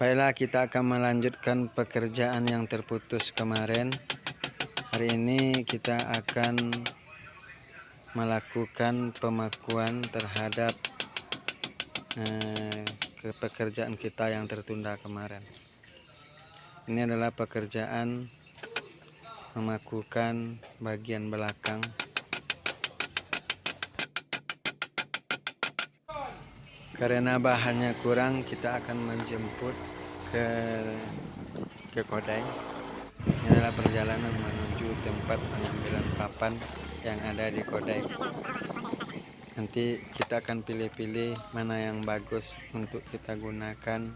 Baiklah, kita akan melanjutkan pekerjaan yang terputus kemarin. Hari ini kita akan melakukan pemakuan terhadap pekerjaan kita yang tertunda kemarin. Ini adalah pekerjaan memakukan bagian belakang. Karena bahannya kurang, kita akan menjemput ke Kodai. Ini adalah perjalanan menuju tempat pengambilan papan yang ada di Kodai. Nanti kita akan pilih-pilih mana yang bagus untuk kita gunakan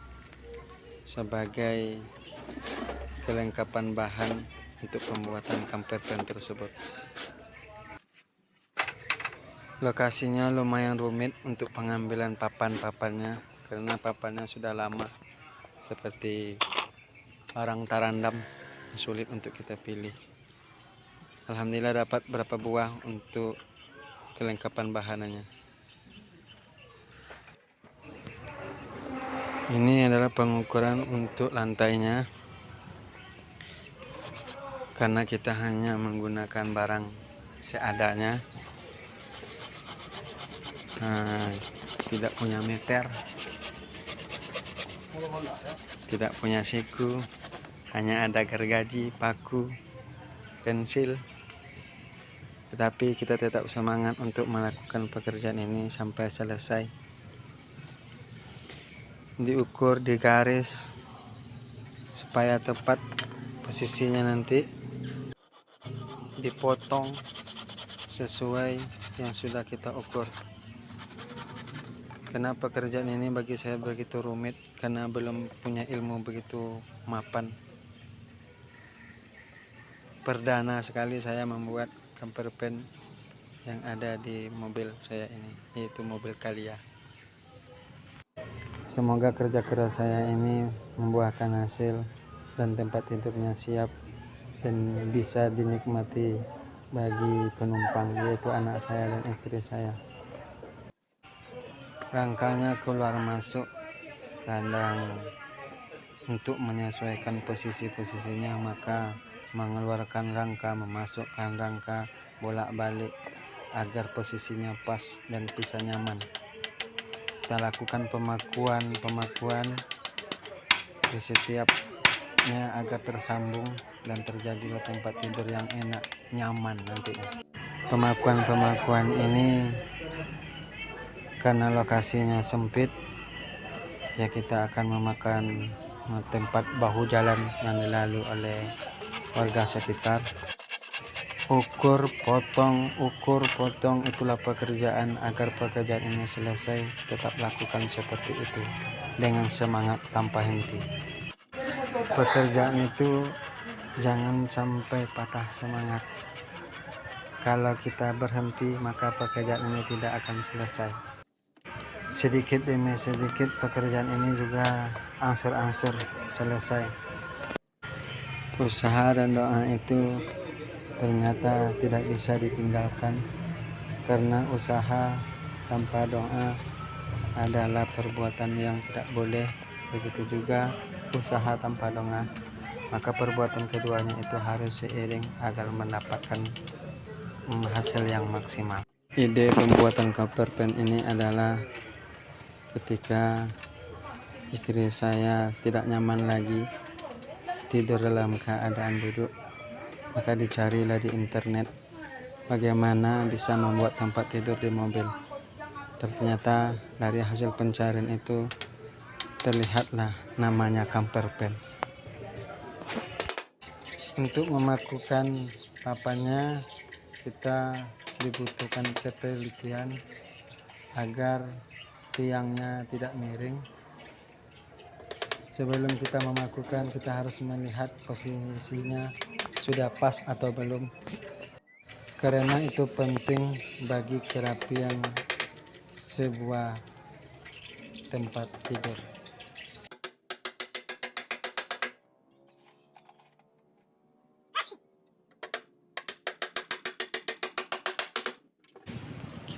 sebagai kelengkapan bahan untuk pembuatan camper van tersebut. Lokasinya lumayan rumit untuk pengambilan papan-papannya karena papannya sudah lama, seperti barang tarandam, sulit untuk kita pilih. Alhamdulillah dapat berapa buah untuk kelengkapan bahannya. Ini adalah pengukuran untuk lantainya, karena kita hanya menggunakan barang seadanya. Tidak punya meter, tidak punya siku, hanya ada gergaji, paku, pensil. Tetapi kita tetap semangat untuk melakukan pekerjaan ini sampai selesai. Diukur di garis supaya tepat posisinya, nanti dipotong sesuai yang sudah kita ukur. Karena pekerjaan ini bagi saya begitu rumit karena belum punya ilmu begitu mapan. Perdana sekali saya membuat camper van yang ada di mobil saya ini, yaitu mobil Calya. Semoga kerja keras saya ini membuahkan hasil dan tempat tidurnya siap dan bisa dinikmati bagi penumpang, yaitu anak saya dan istri saya. Rangkanya keluar masuk kadang, untuk menyesuaikan posisinya maka mengeluarkan rangka, memasukkan rangka, bolak-balik agar posisinya pas dan bisa nyaman. Kita lakukan pemakuan di setiapnya agar tersambung dan terjadilah tempat tidur yang enak, nyaman nantinya. Pemakuan ini karena lokasinya sempit, ya kita akan memakan tempat bahu jalan yang dilalui oleh warga sekitar. Ukur potong, itulah pekerjaan. Agar pekerjaan ini selesai, tetap lakukan seperti itu dengan semangat tanpa henti. Pekerjaan itu jangan sampai patah semangat. Kalau kita berhenti, maka pekerjaan ini tidak akan selesai. Sedikit demi sedikit pekerjaan ini juga angsur-angsur selesai. Usaha dan doa itu ternyata tidak bisa ditinggalkan, karena usaha tanpa doa adalah perbuatan yang tidak boleh. Begitu juga usaha tanpa doa, maka perbuatan keduanya itu harus seiring agar mendapatkan hasil yang maksimal. Ide pembuatan camper van ini adalah ketika istri saya tidak nyaman lagi tidur dalam keadaan duduk, maka dicarilah di internet bagaimana bisa membuat tempat tidur di mobil. Ternyata dari hasil pencarian itu terlihatlah namanya camper van. Untuk memakukan papannya kita dibutuhkan ketelitian agar tiangnya tidak miring. Sebelum kita memakukan, kita harus melihat posisinya sudah pas atau belum, karena itu penting bagi kerapian sebuah tempat tidur.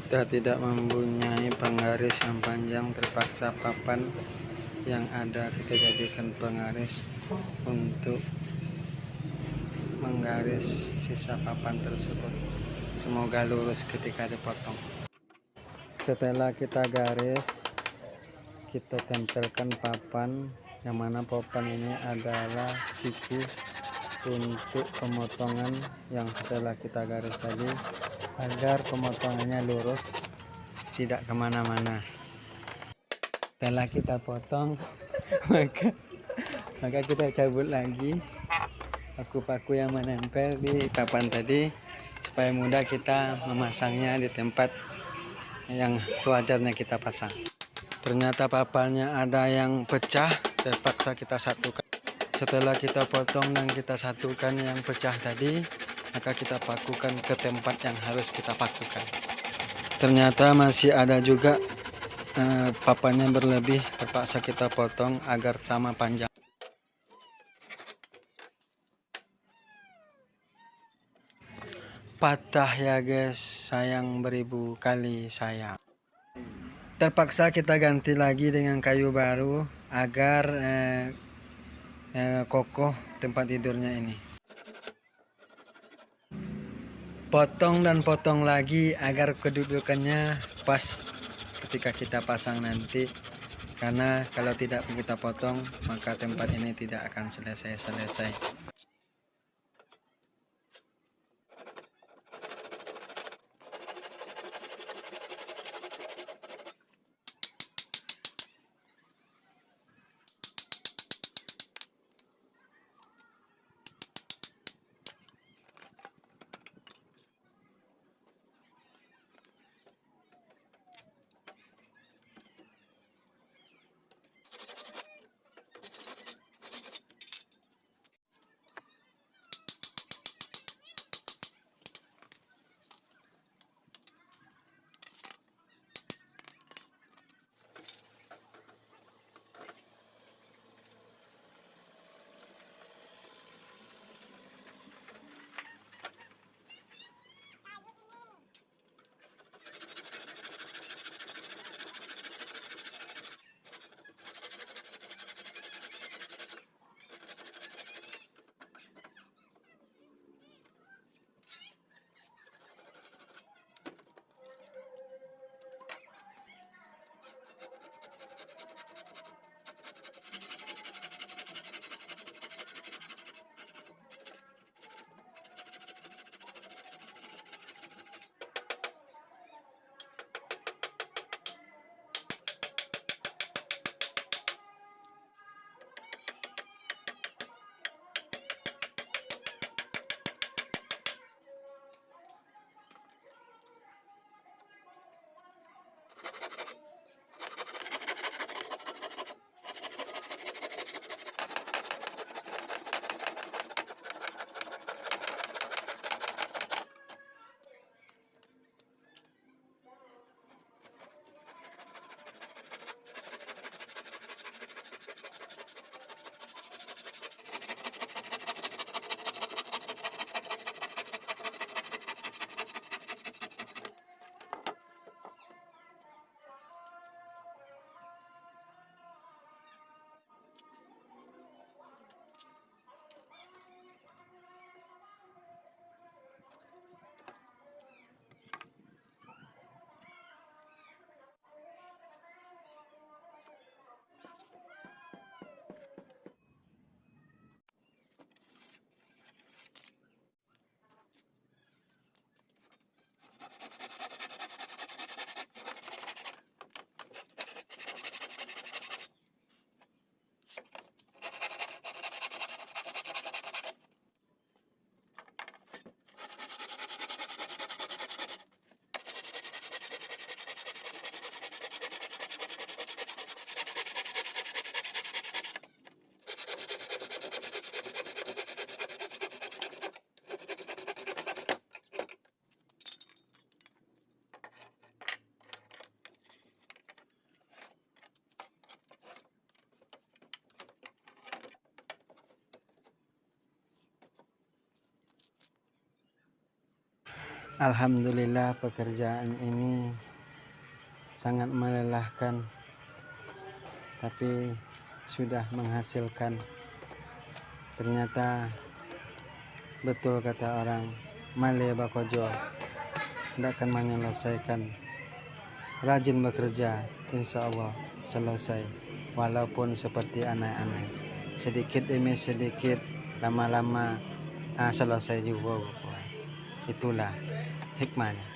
Kita tidak mempunyai penggaris yang panjang, terpaksa papan yang ada kita jadikan penggaris untuk menggaris sisa papan tersebut. Semoga lurus ketika dipotong. Setelah kita garis, kita tempelkan papan, yang mana papan ini adalah siku untuk pemotongan yang setelah kita garis tadi, agar pemotongannya lurus, tidak kemana-mana. Setelah kita potong maka kita cabut lagi paku-paku yang menempel di papan tadi, supaya mudah kita memasangnya di tempat yang sewajarnya kita pasang. Ternyata papannya ada yang pecah, terpaksa kita satukan. Setelah kita potong dan kita satukan yang pecah tadi, maka kita pakukan ke tempat yang harus kita pakukan. Ternyata masih ada juga papannya berlebih, terpaksa kita potong agar sama panjang. Patah ya guys, sayang beribu kali sayang. Terpaksa kita ganti lagi dengan kayu baru agar kokoh tempat tidurnya ini. Potong dan potong lagi agar kedudukannya pas ketika kita pasang nanti, karena kalau tidak kita potong maka tempat ini tidak akan selesai. Alhamdulillah, pekerjaan ini sangat melelahkan, tapi sudah menghasilkan. Ternyata betul kata orang, male bakojo tidak akan menyelesaikan. Rajin bekerja, insya Allah selesai. Walaupun seperti aneh-aneh, sedikit demi sedikit, lama-lama selesai juga. Itulah hikmahnya.